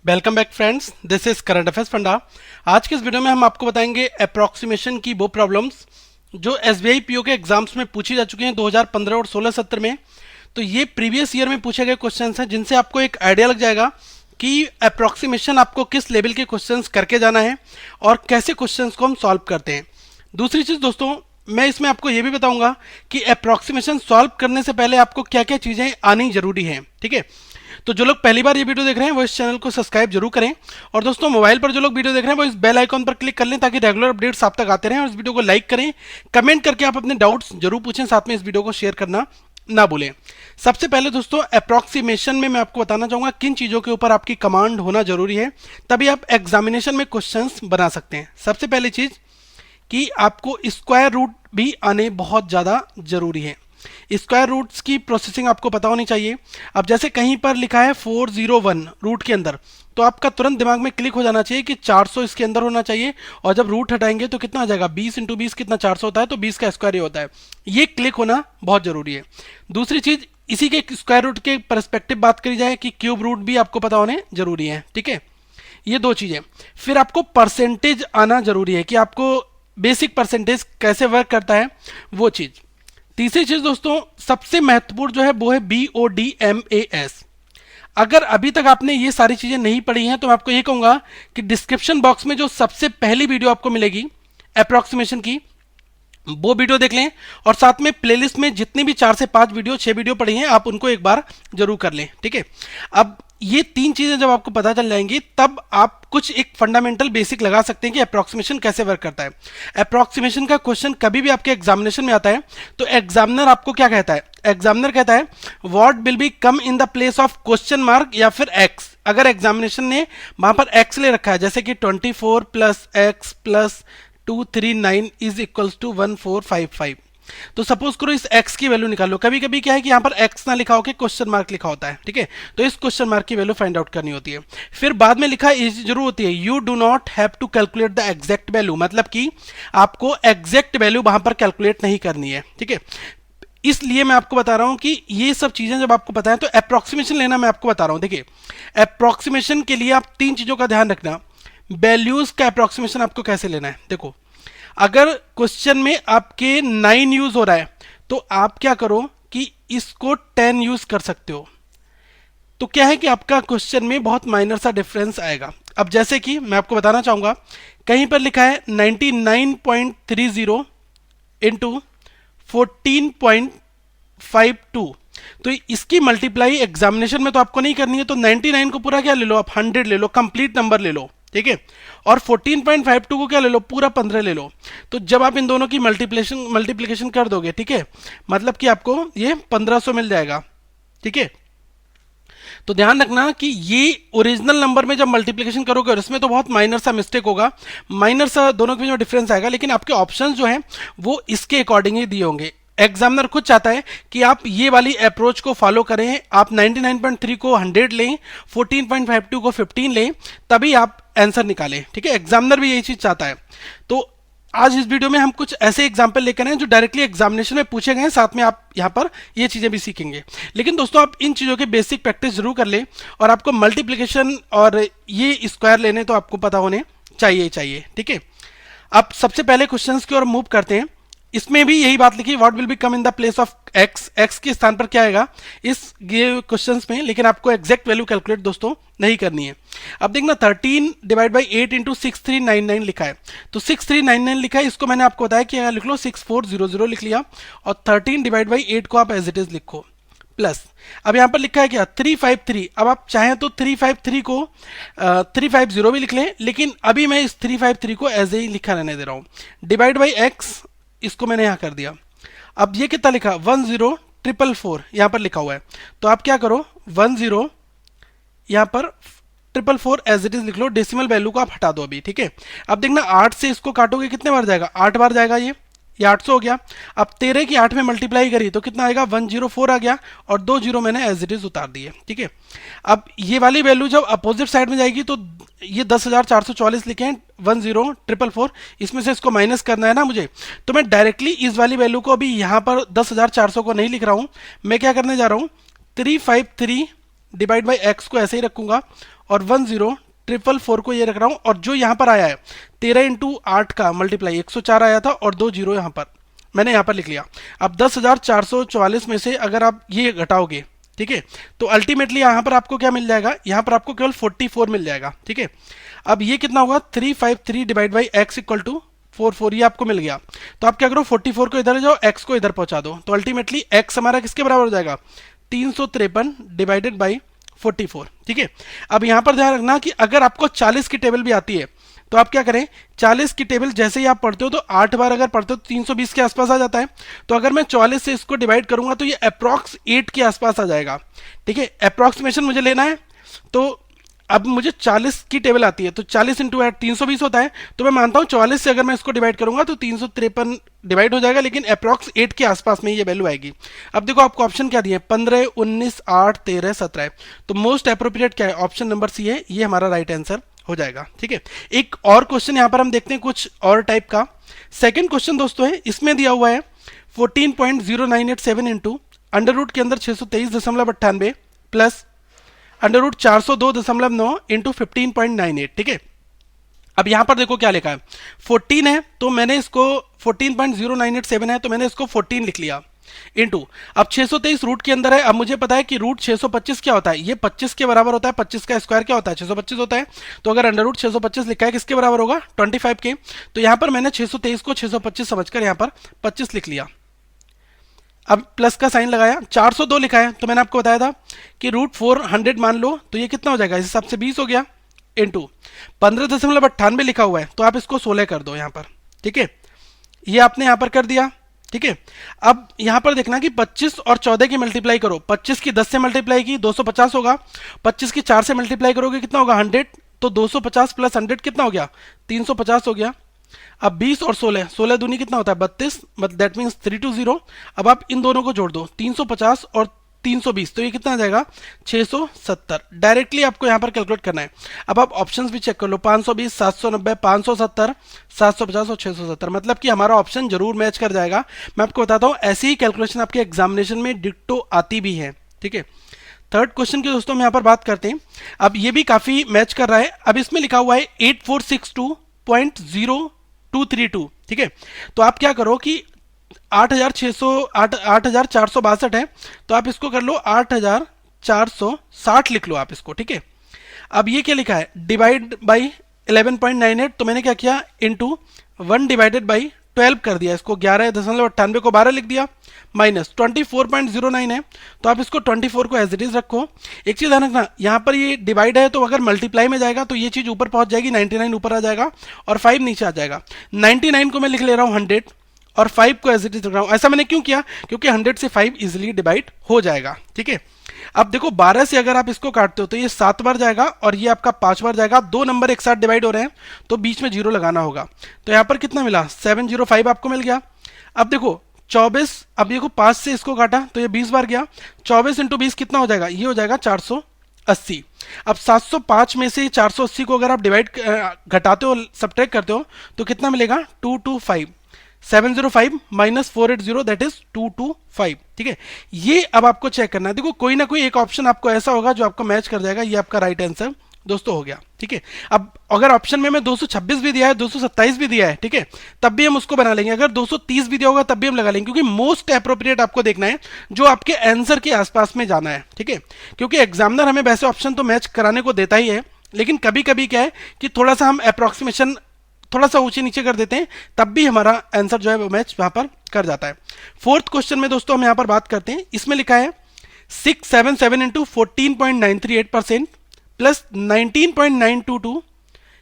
Welcome back friends, this is current affairs funda. आज के इस वीडियो में हम आपको बताएंगे अप्रॉक्सीमेशन की वो प्रॉब्लम्स जो एसबीआई पीओ के एग्जाम्स में पूछी जा चुकी हैं 2015 और 16 सत्र में। तो ये प्रीवियस ईयर में पूछे गए क्वेश्चंस हैं जिनसे आपको एक आइडिया लग जाएगा कि अप्रॉक्सीमेशन आपको किस लेवल के क्वेश्चंस करके जाना है और कैसे क्वेश्चंस को हम सॉल्व करते हैं। दूसरी चीज़ दोस्तों, मैं इसमें आपको ये भी बताऊंगा कि अप्रॉक्सीमेशन सॉल्व करने से पहले आपको क्या क्या चीज़ें आनी जरूरी हैं। ठीक है, तो जो लोग पहली बार ये वीडियो देख रहे हैं वो इस चैनल को सब्सक्राइब जरूर करें, और दोस्तों मोबाइल पर जो लोग वीडियो देख रहे हैं वो इस बेल आइकॉन पर क्लिक कर लें ताकि रेगुलर अपडेट्स आप तक आते रहें। और इस वीडियो को लाइक करें, कमेंट करके आप अपने डाउट्स जरूर पूछें, साथ में इस वीडियो को शेयर करना ना भूलें। सबसे पहले दोस्तों, अप्रॉक्सीमेशन में मैं आपको बताना चाहूंगा किन चीज़ों के ऊपर आपकी कमांड होना जरूरी है, तभी आप एग्जामिनेशन में क्वेश्चंस बना सकते हैं। सबसे पहली चीज़ कि आपको स्क्वायर रूट भी आने बहुत ज़्यादा जरूरी है। स्क्वायर रूट्स की प्रोसेसिंग आपको पता होनी चाहिए। अब जैसे कहीं पर लिखा है 401 रूट के अंदर, तो आपका तुरंत दिमाग में क्लिक हो जाना चाहिए कि 400 इसके अंदर होना चाहिए, और जब रूट हटाएंगे तो कितना आ जाएगा, 20 इंटू 20 कितना 400 होता है, तो 20 का स्क्वायर ही होता है। ये क्लिक होना बहुत जरूरी है। दूसरी चीज, इसी के स्क्वायर रूट के परस्पेक्टिव बात करी जाए कि क्यूब रूट भी आपको पता होने जरूरी है। ठीक है, ये दो चीजें। फिर आपको परसेंटेज आना जरूरी है कि आपको बेसिक परसेंटेज कैसे वर्क करता है, वो चीज। तीसरी चीज दोस्तों, सबसे महत्वपूर्ण जो है वो है BODMAS। अगर अभी तक आपने ये सारी चीजें नहीं पढ़ी हैं तो मैं आपको ये कहूंगा कि डिस्क्रिप्शन बॉक्स में जो सबसे पहली वीडियो आपको मिलेगी अप्रॉक्सीमेशन की, वो वीडियो देख लें, और साथ में प्लेलिस्ट में जितनी भी 4 से 5 वीडियो 6 वीडियो पड़ी हैं आप उनको एक बार जरूर कर लें। ठीक है, अब ये तीन चीजें जब आपको पता चल जाएंगी तब आप कुछ एक फंडामेंटल बेसिक लगा सकते हैं कि अप्रॉक्सीमेशन कैसे वर्क करता है। अप्रॉक्सीमेशन का क्वेश्चन कभी भी आपके एग्जामिनेशन में आता है तो एग्जामिनर आपको क्या कहता है, एग्जामिनर कहता है what will be come in the place of question mark या फिर एक्स। अगर एग्जामिनेशन ने वहां पर एक्स ले रखा है, जैसे कि 24 plus x plus 239 is equals to 1455, तो सपोज करो इस x की वैल्यू निकालो। कभी कभी क्या है कि यहाँ पर x ना लिखा होकर क्वेश्चन मार्क लिखा होता है। ठीक है, तो इस क्वेश्चन मार्क की वैल्यू फाइंड आउट करनी होती है। फिर बाद में लिखा इज जरूर होती है, you do not have to calculate the exact value, मतलब कि आपको एग्जैक्ट वैल्यू वहां पर कैलकुलेट नहीं करनी है। ठीक है, इसलिए मैं आपको बता रहा हूं कि ये सब चीजें जब आपको पता है तो अप्रॉक्सीमेशन लेना मैं आपको बता रहा हूं। देखिए, अप्रॉक्सीमेशन के लिए आप तीन चीजों का ध्यान रखना। वैल्यूज का अप्रॉक्सीमेशन आपको कैसे लेना है, देखो अगर क्वेश्चन में आपके 9 यूज हो रहा है तो आप क्या करो कि इसको 10 यूज कर सकते हो, तो क्या है कि आपका क्वेश्चन में बहुत माइनर सा डिफरेंस आएगा। अब जैसे कि मैं आपको बताना चाहूंगा, कहीं पर लिखा है 99.30 इंटू 14.52, तो इसकी मल्टीप्लाई एग्जामिनेशन में तो आपको नहीं करनी है, तो 99 को पूरा क्या ले लो, आप 100 ले लो, कंप्लीट नंबर ले लो। ठीक है, और 14.52 को क्या ले लो, पूरा 15 ले लो। तो जब आप इन दोनों की मल्टीप्लिकेशन कर दोगे, ठीक है, मतलब कि आपको ये 1500 मिल जाएगा। ठीक है, तो ध्यान रखना कि ये ओरिजिनल नंबर में जब मल्टीप्लिकेशन करोगे और इसमें तो बहुत माइनर सा मिस्टेक होगा, माइनर सा दोनों के बीच में डिफरेंस आएगा, लेकिन आपके ऑप्शंस जो हैं वो इसके अकॉर्डिंग ही दिए होंगे। एग्जामिनर खुद चाहता है कि आप ये वाली अप्रोच को फॉलो करें, आप 99.3 को 100 लें, 14.52 को 15 लें, तभी आप आंसर निकालें। ठीक है, एग्जामिनर भी यही चीज चाहता है। तो आज इस वीडियो में हम कुछ ऐसे एग्जाम्पल लेकर आए जो डायरेक्टली एग्जामिनेशन में पूछे गए हैं, साथ में आप यहाँ पर ये चीजें भी सीखेंगे। लेकिन दोस्तों, आप इन चीजों के बेसिक प्रैक्टिस जरूर कर ले, और आपको मल्टीप्लिकेशन और ये स्क्वायर लेने तो आपको पता होने चाहिए। ठीक है, अब सबसे पहले क्वेश्चंस की ओर मूव करते हैं। इसमें भी यही बात लिखी, what will be come in the place of x, x के स्थान पर क्या आएगा इस क्वेश्चंस में, लेकिन आपको एग्जैक्ट वैल्यू कैलकुलेट दोस्तों नहीं करनी है। अब देखना 13 डिवाइड बाई 8 इंटू 6399 लिखा है, तो 6399 लिखा है, इसको मैंने आपको बताया कि लिख लो 6400 लिख लिया, और 13 डिवाइड बाई 8 को आप एज इट इज लिखो, प्लस अब यहां पर लिखा है क्या 353। अब आप चाहें तो 353 को 350 भी लिख लें, लेकिन अभी मैं इस 353 को एज ए लिखा रहने दे रहा हूं। डिवाइड बाई एक्स, इसको मैंने यहां कर दिया। अब ये कितना लिखा, 10444 यहां पर लिखा हुआ है, तो आप क्या करो 10 यहां पर 444 एज इट इज लिख लो, डेसिमल वैल्यू को आप हटा दो अभी। ठीक है, अब देखना 8 से इसको काटोगे कितने बार जाएगा, 8 बार जाएगा, ये 800 हो गया। अब 13 की 8 में मल्टीप्लाई करी तो कितना आएगा, 104 आ गया, और 2 जीरो मैंने एज इट इज उतार दिए। ठीक है, अब ये वाली वैल्यू जब अपोजिट साइड में जाएगी तो ये 10,444 लिखे हैं, 10444, इसमें से इसको माइनस करना है ना मुझे, तो मैं डायरेक्टली इस वाली वैल्यू को अभी यहाँ पर 10,400 को नहीं लिख रहा हूँ, मैं क्या करने जा रहा हूँ 353 डिवाइड बाई एक्स को ऐसे ही रखूंगा और 10,444 को ये रख रहा हूँ, और जो यहाँ पर आया है 13 इंटू 8 का मल्टीप्लाई 104 आया था और 2 जीरो यहाँ पर मैंने यहाँ पर लिख लिया। अब 10,444 में से अगर आप ये घटाओगे, ठीक है, तो अल्टीमेटली यहाँ पर आपको क्या मिल जाएगा, यहाँ पर आपको केवल 44 मिल जाएगा। ठीक है, अब ये कितना होगा 353 divide by x equal to 44, ये आपको मिल गया। तो आप क्या करो 44 को इधर ले जाओ, एक्स को इधर पहुंचा दो, तो अल्टीमेटली एक्स हमारा किसके बराबर हो जाएगा 353 डिवाइडेड बाई 44। ठीक है, अब यहां पर ध्यान रखना कि अगर आपको 40 की टेबल भी आती है तो आप क्या करें, 40 की टेबल जैसे ही आप पढ़ते हो तो 8 बार अगर पढ़ते हो तो 320 के आसपास आ जाता है। तो अगर मैं 44 से इसको डिवाइड करूंगा तो ये अप्रॉक्स 8 के आसपास आ जाएगा। ठीक है, अप्रॉक्सीमेशन मुझे लेना है, तो अब मुझे 40 की टेबल आती है तो 40 इंटू 8 320 होता है, तो मैं मानता हूं 44 से अगर मैं इसको डिवाइड करूंगा तो 353 डिवाइड हो जाएगा, लेकिन अप्रॉक्स 8 के आसपास में ये वैल्यू आएगी। अब देखो आपको ऑप्शन क्या दिए 15, 19, 8, 13, 17, तो मोस्ट अप्रोप्रिएट क्या है, ऑप्शन नंबर सी है, ये हमारा राइट आंसर हो जाएगा। ठीक है, एक और क्वेश्चन यहां पर हम देखते हैं कुछ और टाइप का। सेकेंड क्वेश्चन दोस्तों है, इसमें दिया हुआ है 14.0987 इंटू अंडर रूट के अंदर 623.98 प्लस अंडर रूट 402.9 इंटू 15.98। ठीक है, अब यहां पर देखो क्या लिखा है 14 है, तो मैंने इसको 14.0987 है तो मैंने इसको 14 लिख लिया इंटू, अब 623 रूट के अंदर है। अब मुझे पता है कि रूट 625 क्या होता है, ये 25 के बराबर होता है, 25 का स्क्वायर क्या होता है 625 होता है। तो अगर अंडर रूट 625 लिखा है किसके बराबर होगा 25 के, तो यहां पर मैंने 623 को 625 समझकर यहां पर 25 लिख लिया। अब प्लस का साइन लगाया, 402 लिखा है तो मैंने आपको बताया था कि रूट 400 मान लो, तो ये कितना हो जाएगा, इस हिसाब से 20 हो गया इंटू 15.98 लिखा हुआ है तो आप इसको 16 कर दो यहाँ पर। ठीक है, ये आपने यहाँ पर कर दिया। ठीक है, अब यहां पर देखना कि 25 और 14 की मल्टीप्लाई करो, 25 की 10 से मल्टीप्लाई की 250 होगा, 25 की 4 से मल्टीप्लाई करोगे कितना होगा 100, तो 250 प्लस 100 कितना हो गया 350 हो गया। अब 20 और 16, 16 दूनी कितना होता है 32, दैट मीन्स 320। अब आप इन दोनों को जोड़ दो 350 और 320, तो ये कितना आ जाएगा 670। डायरेक्टली आपको यहां पर कैलकुलेट करना है। अब आप ऑप्शंस भी चेक कर लो 520, 790, 570, 750 और 670, मतलब कि हमारा ऑप्शन जरूर मैच कर जाएगा। मैं आपको बताता हूं ऐसी ही कैलकुलेशन आपके एग्जामिनेशन में डिक्टो आती भी है। ठीक है, थर्ड क्वेश्चन की दोस्तों हम यहां पर बात करते हैं। अब ये भी काफी मैच कर रहा है। अब इसमें लिखा हुआ है 8462.0232। ठीक है, तो आप क्या करो कि 8,462 है तो आप इसको कर लो 8,460 लिख लो आप इसको। ठीक है, अब ये क्या लिखा है डिवाइड बाई 11.98, तो मैंने क्या किया इंटू 1 डिवाइडेड बाई 12 कर दिया, इसको 11.98 को 12 लिख दिया, माइनस 24.09 है तो आप इसको 24 को एज इट इज रखो। एक चीज ध्यान रखना, यहाँ पर ये डिवाइड है तो अगर मल्टीप्लाई में जाएगा तो ये चीज ऊपर पहुंच जाएगी, 99 ऊपर आ जाएगा और 5 नीचे आ जाएगा। 99 को मैं लिख ले रहा हूँ 100 और 5 को एज इट इज रख रहा हूं। ऐसा मैंने क्यों किया, क्योंकि 100 से 5 इजिली डिवाइड हो जाएगा। ठीक है, अब देखो 12 से अगर आप इसको काटते हो तो ये 7 बार जाएगा और ये आपका 5 बार जाएगा, 2 नंबर एक साथ डिवाइड हो रहे हैं तो बीच में 0 लगाना होगा। तो यहां पर कितना मिला 705 आपको मिल गया। अब देखो 24, अब देखो 5 से इसको काटा तो ये 20 बार गया, 24 इंटू 20 कितना हो जाएगा, ये हो जाएगा 480। अब 705 में से 480 को अगर आप डिवाइड घटाते हो सब्ट्रैक्ट करते हो तो कितना मिलेगा 225, 705 माइनस 480 दैट इज 225। ठीक है, ये अब आपको चेक करना है। देखो कोई ना कोई एक ऑप्शन आपको ऐसा होगा जो आपको मैच कर जाएगा, ये आपका राइट आंसर दोस्तों हो गया। ठीक है, अब अगर ऑप्शन में 226 भी दिया है 227 भी दिया है, ठीक है, तब भी हम उसको बना लेंगे। अगर 230 भी दिया होगा तब भी हम लगा लेंगे, क्योंकि मोस्ट अप्रोप्रिएट आपको देखना है जो आपके आंसर के आसपास में जाना है। ठीक है, क्योंकि एग्जामिनर हमें वैसे ऑप्शन तो मैच कराने को देता ही है, लेकिन कभी कभी क्या है कि थोड़ा सा हम अप्रोक्सीमेशन थोड़ा सा ऊंचे नीचे कर देते हैं, तब भी हमारा आंसर जो है वो मैच वहां पर कर जाता है। फोर्थ क्वेश्चन में दोस्तों हम यहां पर बात करते हैं। इसमें लिखा है 677 इंटू 14.938% प्लस 19.922,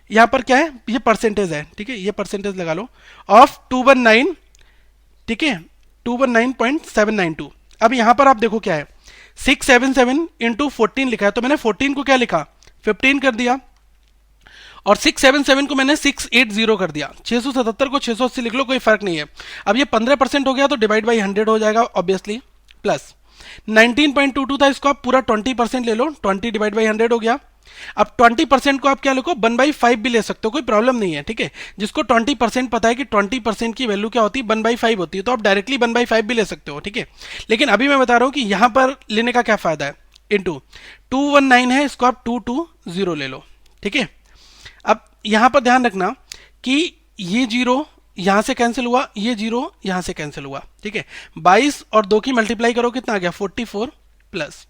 यहां पर क्या है ये परसेंटेज है। ठीक है, ये परसेंटेज लगा लो ऑफ 219। ठीक है, 219.792। अब यहां पर आप देखो क्या है 677 इंटू 14 लिखा है, तो मैंने 14 को क्या लिखा 15 कर दिया और 677 को मैंने 680 कर दिया। 677 को 680 लिख लो, कोई फर्क नहीं है। अब ये 15% हो गया तो डिवाइड बाई 100 हो जाएगा ऑब्वियसली, प्लस 19.22 था, इसको आप पूरा 20% ले लो, 20 डिवाइड बाई 100 हो गया। अब 20% को आप क्या लिखो 1/5 भी ले सकते हो, कोई प्रॉब्लम नहीं है। ठीक है, जिसको 20% पता है कि 20% की वैल्यू क्या होती है 1/5 होती है, तो आप डायरेक्टली 1/5 भी ले सकते हो। ठीक है, लेकिन अभी मैं बता रहा हूं कि यहां पर लेने का क्या फायदा है, इंटू 219 है, इसको आप 220 ले लो, ठीक है। अब यहां पर ध्यान रखना कि ये जीरो यहां से कैंसिल हुआ, ये जीरो यहां से कैंसिल हुआ, ठीक है। 22 और 2 की मल्टीप्लाई करो, कितना आ गया 44 प्लस।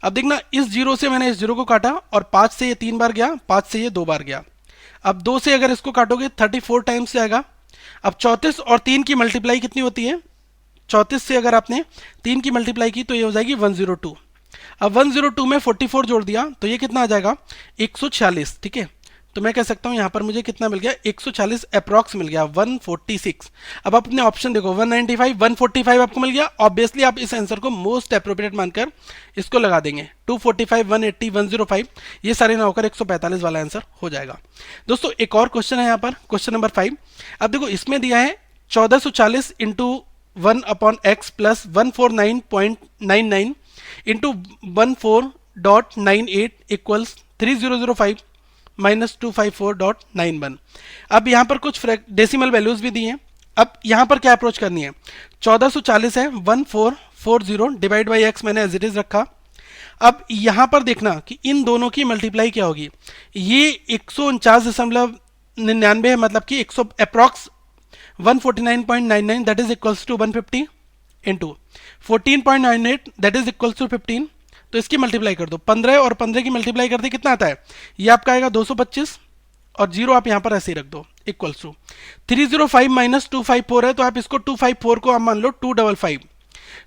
अब देखना इस जीरो से मैंने इस जीरो को काटा और 5 से ये 3 बार गया, 5 से ये 2 बार गया। अब 2 से अगर इसको काटोगे 34 टाइम्स जाएगा। अब 34 और 3 की मल्टीप्लाई कितनी होती है, 34 से अगर आपने 3 की मल्टीप्लाई की तो ये हो जाएगी 102। अब 102 में 44 जोड़ दिया तो ये कितना आ जाएगा 146, ठीक है। तो मैं कह सकता हूं यहां पर मुझे कितना मिल गया 140 अप्रॉक्स मिल गया 146। अब आप अपने ऑप्शन देखो 195 145 आपको मिल गया। ऑब्वियसली आप इस आंसर को मोस्ट अप्रोप्रिएट मानकर इसको लगा देंगे 245 180 105, ये सारे ना होकर 145 वाला आंसर हो जाएगा। दोस्तों एक और क्वेश्चन है यहाँ पर, क्वेश्चन नंबर 5। अब देखो इसमें दिया है 1440 into 1/x plus 149.99 into 14.98 equals 3005 minus 254.91। अब यहां पर कुछ डेसिमल वैल्यूज भी दी हैं। अब यहां पर क्या अप्रोच करनी है, 1440 है 1440 डिवाइड बाई एक्स मैंने एज इट इज रखा। अब यहां पर देखना कि इन दोनों की मल्टीप्लाई क्या होगी, ये 149.99 है, मतलब कि 100 approx 149.99 that is equals to 150 into 14.98 that is equals to 15। तो इसकी मल्टीप्लाई कर दो, 15 और 15 की मल्टीप्लाई कर दे कितना आता है, ये आपका आएगा 225 और जीरो आप यहां पर ऐसे ही रख दो इक्वल्स टू 305 माइनस 254 है, तो आप इसको 254 को आप मान लो 255।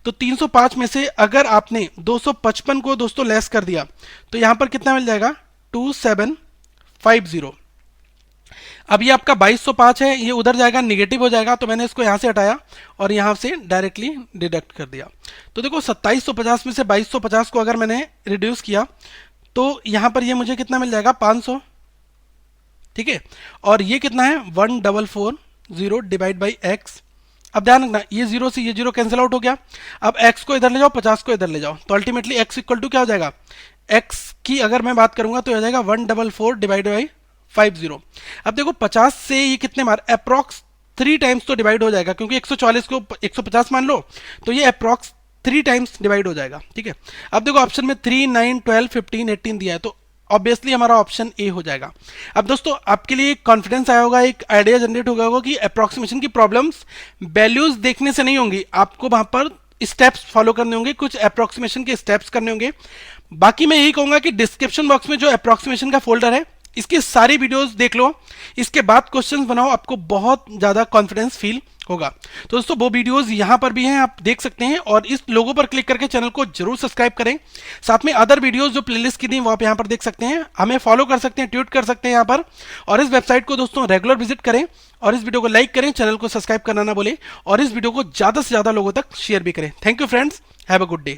तो 305 में से अगर आपने 255 को दोस्तों लेस कर दिया तो यहां पर कितना मिल जाएगा 2750। अब ये आपका 2205 है, ये उधर जाएगा निगेटिव हो जाएगा, तो मैंने इसको यहां से हटाया और यहां से डायरेक्टली डिडक्ट कर दिया। तो देखो 2750 में से 2250 को अगर मैंने रिड्यूस किया तो यहां पर ये मुझे कितना मिल जाएगा 500, ठीक है। और ये कितना है 1440 डिवाइड बाई एक्स। अब ध्यान रखना ये जीरो से ये जीरो कैंसिल आउट हो गया। अब x को इधर ले जाओ, 50 को इधर ले जाओ, तो अल्टीमेटली x इक्वल टू क्या हो जाएगा, x की अगर मैं बात करूंगा तो हो जाएगा 144 डिवाइड बाई 50। अब देखो 50 से ये कितने बार अप्रॉक्स 3 टाइम्स तो डिवाइड हो जाएगा, क्योंकि 140 को 150 मान लो तो ये अप्रॉक्स 3 टाइम्स डिवाइड हो जाएगा, ठीक है। अब देखो ऑप्शन में 3 9 12 15 18 दिया है, तो ऑब्वियसली हमारा ऑप्शन ए हो जाएगा। अब दोस्तों आपके लिए कॉन्फिडेंस आया होगा, एक आइडिया जनरेट हो गया होगा कि अप्रॉक्सीमेशन की प्रॉब्लम्स वैल्यूज देखने से नहीं होंगी, आपको वहां पर स्टेप्स फॉलो करने होंगे, कुछ अप्रॉक्सीमेशन के स्टेप्स करने होंगे। बाकी मैं यही कहूंगा कि डिस्क्रिप्शन बॉक्स में जो अप्रॉक्सीमेशन का फोल्डर है इसकी सारी वीडियोस देख लो, इसके बाद क्वेश्चंस बनाओ, आपको बहुत ज्यादा कॉन्फिडेंस फील होगा। तो दोस्तों वो वीडियोस यहां पर भी हैं, आप देख सकते हैं, और इस लोगो पर क्लिक करके चैनल को जरूर सब्सक्राइब करें। साथ में अदर वीडियोस जो प्लेलिस्ट की थी वो आप यहां पर देख सकते हैं, हमें फॉलो कर सकते हैं, ट्वीट कर सकते हैं यहां पर, और इस वेबसाइट को दोस्तों रेगुलर विजिट करें, और इस वीडियो को लाइक करें, चैनल को सब्सक्राइब करना ना बोले, और इस वीडियो को ज्यादा से ज्यादा लोगों तक शेयर भी करें। Thank you friends, have a good day.